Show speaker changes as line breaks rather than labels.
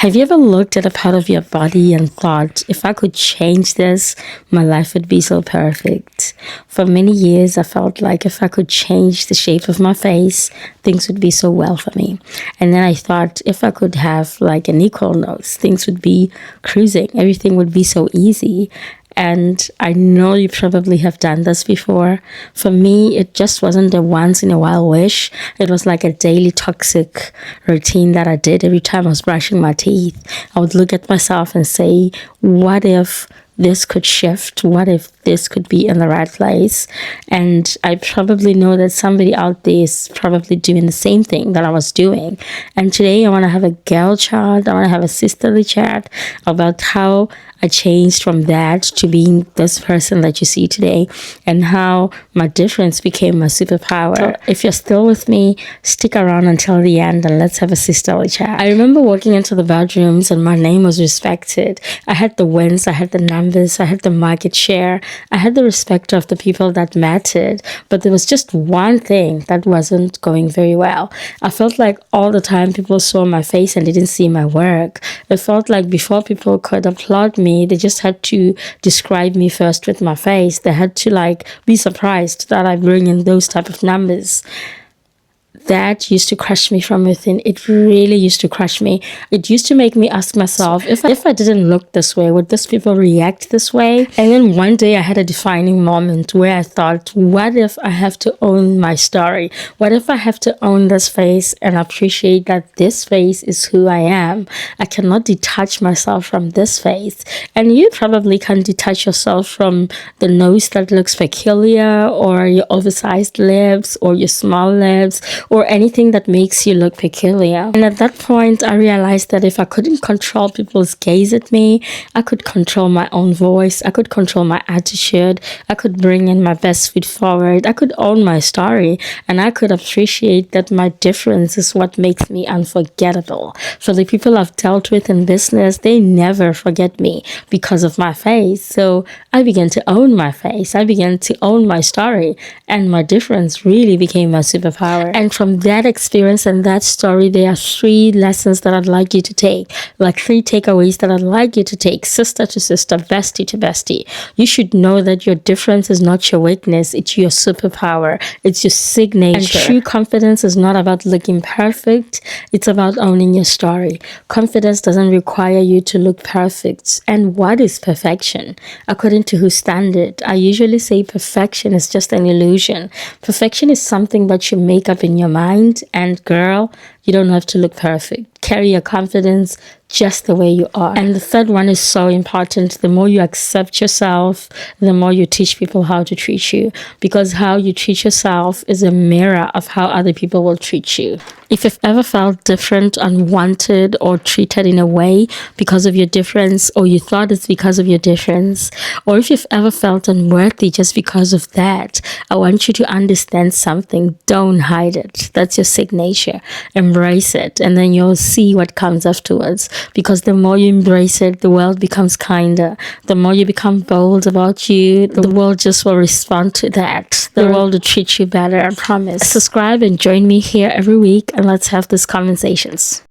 Have you ever looked at a part of your body and thought, if I could change this, my life would be so perfect? For many years, I felt like if I could change the shape of my face, things would be so well for me. And then I thought, if I could have like an equal nose, things would be cruising. Everything would be so easy. And I know you probably have done this before. For me, it just wasn't a once in a while wish. It was like a daily toxic routine that I did every time I was brushing my teeth. I would look at myself and say, what if this could shift? What if this could be in the right place? And I probably know that somebody out there is probably doing the same thing that I was doing. And today I want to have a girl chat. I want to have a sisterly chat about how I changed from that to being this person that you see today, and how my difference became my superpower. So if you're still with me, stick around until the end and let's have a sisterly chat. I remember walking into the bedrooms and my name was respected. I had the wins, I had the numbers, I had the market share, I had the respect of the people that mattered, but there was just one thing that wasn't going very well. I felt like all the time people saw my face and didn't see my work. It felt like before people could applaud me, they just had to describe me first with my face. They had to like be surprised that I bring in those type of numbers. That used to crush me from within. It really used to crush me. It used to make me ask myself, if I didn't look this way, would these people react this way? And then one day I had a defining moment where I thought, what if I have to own my story? What if I have to own this face and appreciate that this face is who I am? I cannot detach myself from this face. And you probably can't detach yourself from the nose that looks peculiar, or your oversized lips, or your small lips, or anything that makes you look peculiar. And at that point, I realized that if I couldn't control people's gaze at me, I could control my own voice, I could control my attitude, I could bring in my best foot forward, I could own my story, and I could appreciate that my difference is what makes me unforgettable. For the people I've dealt with in business, they never forget me because of my face. So I began to own my face, I began to own my story, and my difference really became my superpower. And from that experience and that story, there are 3 lessons that I'd like you to take, like 3 takeaways that I'd like you to take, sister to sister, bestie to bestie. You should know that your difference is not your weakness, it's your superpower, it's your signature. And true confidence is not about looking perfect, it's about owning your story. Confidence doesn't require you to look perfect. And what is perfection? According to whose standard? I usually say perfection is just an illusion. Perfection is something that you make up in your mind, and girl, you don't have to look perfect. Carry your confidence just the way you are. And the third one is so important. The more you accept yourself, the more you teach people how to treat you, because how you treat yourself is a mirror of how other people will treat you. If you've ever felt different, unwanted, or treated in a way because of your difference, or you thought it's because of your difference, or if you've ever felt unworthy just because of that, I want you to understand something. Don't hide it. That's your signature. Embrace it, and then you'll see what comes afterwards. Because the more you embrace it, the world becomes kinder. The more you become bold about you, the world just will respond to that. The world will treat you better, I promise. Subscribe and join me here every week, and let's have these conversations.